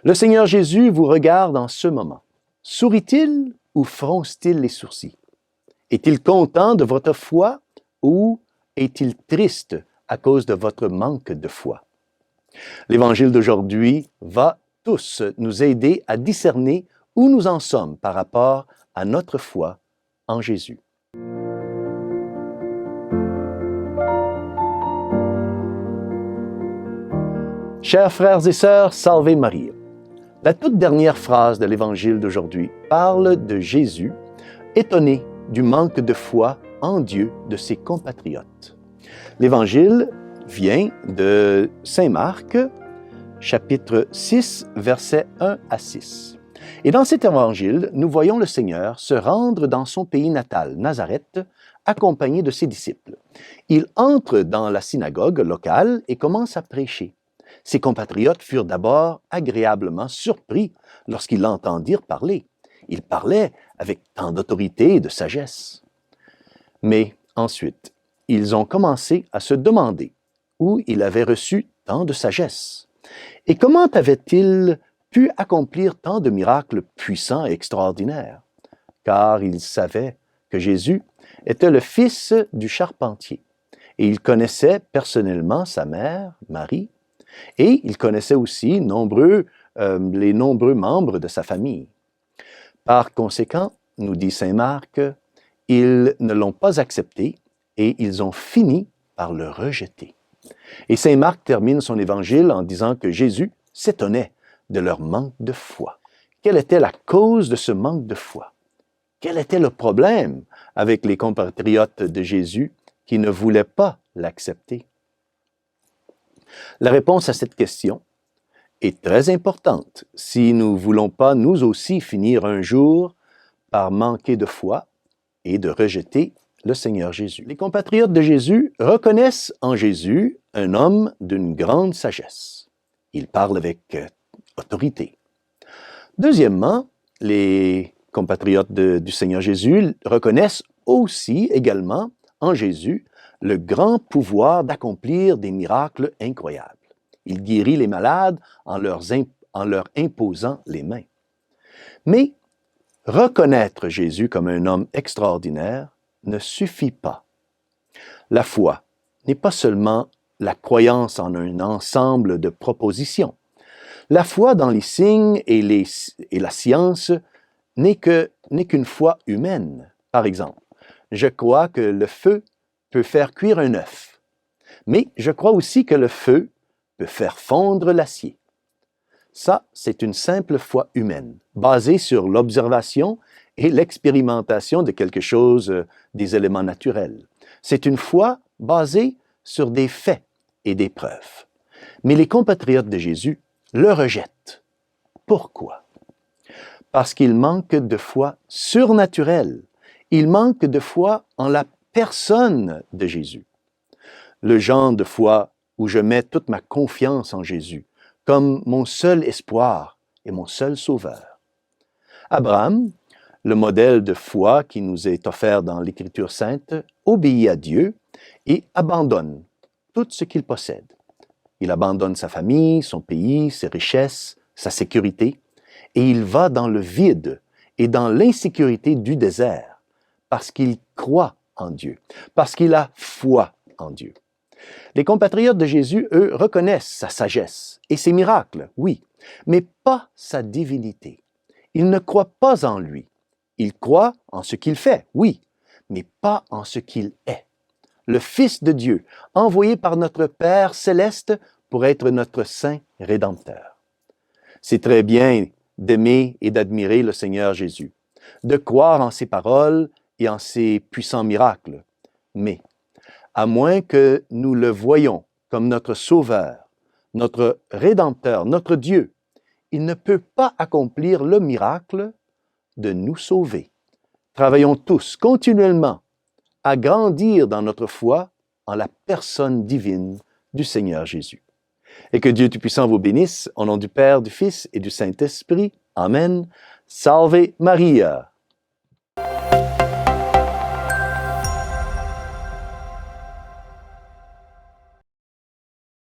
Le Seigneur Jésus vous regarde en ce moment. Sourit-il ou fronce-t-il les sourcils? Est-il content de votre foi ou est-il triste à cause de votre manque de foi? L'Évangile d'aujourd'hui va tous nous aider à discerner où nous en sommes par rapport à notre foi en Jésus. Chers frères et sœurs, Salve Maria. La toute dernière phrase de l'Évangile d'aujourd'hui parle de Jésus, étonné du manque de foi en Dieu de ses compatriotes. L'Évangile vient de Saint Marc, chapitre 6, versets 1 à 6. Et dans cet Évangile, nous voyons le Seigneur se rendre dans son pays natal, Nazareth, accompagné de ses disciples. Il entre dans la synagogue locale et commence à prêcher. Ses compatriotes furent d'abord agréablement surpris lorsqu'ils l'entendirent parler. Il parlait avec tant d'autorité et de sagesse. Mais ensuite, ils ont commencé à se demander où il avait reçu tant de sagesse. Et comment avait-il pu accomplir tant de miracles puissants et extraordinaires? Car ils savaient que Jésus était le fils du charpentier. Et il connaissait personnellement sa mère, Marie, et il connaissait aussi les nombreux membres de sa famille. Par conséquent, nous dit saint Marc, ils ne l'ont pas accepté et ils ont fini par le rejeter. Et saint Marc termine son évangile en disant que Jésus s'étonnait de leur manque de foi. Quelle était la cause de ce manque de foi? Quel était le problème avec les compatriotes de Jésus qui ne voulaient pas l'accepter? La réponse à cette question est très importante si nous ne voulons pas nous aussi finir un jour par manquer de foi et de rejeter le Seigneur Jésus. Les compatriotes de Jésus reconnaissent en Jésus un homme d'une grande sagesse. Il parle avec autorité. Deuxièmement, les compatriotes du Seigneur Jésus reconnaissent aussi également en Jésus le grand pouvoir d'accomplir des miracles incroyables. Il guérit les malades en leur imposant les mains. Mais reconnaître Jésus comme un homme extraordinaire ne suffit pas. La foi n'est pas seulement la croyance en un ensemble de propositions. La foi dans les signes et la science n'est qu'une foi humaine. Par exemple, je crois que le feu peut faire cuire un œuf, mais je crois aussi que le feu peut faire fondre l'acier. Ça, c'est une simple foi humaine, basée sur l'observation et l'expérimentation de quelque chose, des éléments naturels. C'est une foi basée sur des faits et des preuves. Mais les compatriotes de Jésus le rejettent. Pourquoi? Parce qu'ils manquent de foi surnaturelle. Ils manquent de foi en la personne de Jésus. Le genre de foi où je mets toute ma confiance en Jésus comme mon seul espoir et mon seul sauveur. Abraham, le modèle de foi qui nous est offert dans l'Écriture sainte, obéit à Dieu et abandonne tout ce qu'il possède. Il abandonne sa famille, son pays, ses richesses, sa sécurité, et il va dans le vide et dans l'insécurité du désert parce qu'il croit en Dieu, parce qu'il a foi en Dieu. Les compatriotes de Jésus, eux, reconnaissent sa sagesse et ses miracles, oui, mais pas sa divinité. Ils ne croient pas en lui. Ils croient en ce qu'il fait, oui, mais pas en ce qu'il est. Le Fils de Dieu, envoyé par notre Père céleste pour être notre Saint Rédempteur. C'est très bien d'aimer et d'admirer le Seigneur Jésus, de croire en ses paroles et en ses puissants miracles, mais à moins que nous le voyions comme notre Sauveur, notre Rédempteur, notre Dieu, il ne peut pas accomplir le miracle de nous sauver. Travaillons tous continuellement à grandir dans notre foi en la personne divine du Seigneur Jésus. Et que Dieu Tout-Puissant vous bénisse, au nom du Père, du Fils et du Saint-Esprit. Amen. Salve Maria.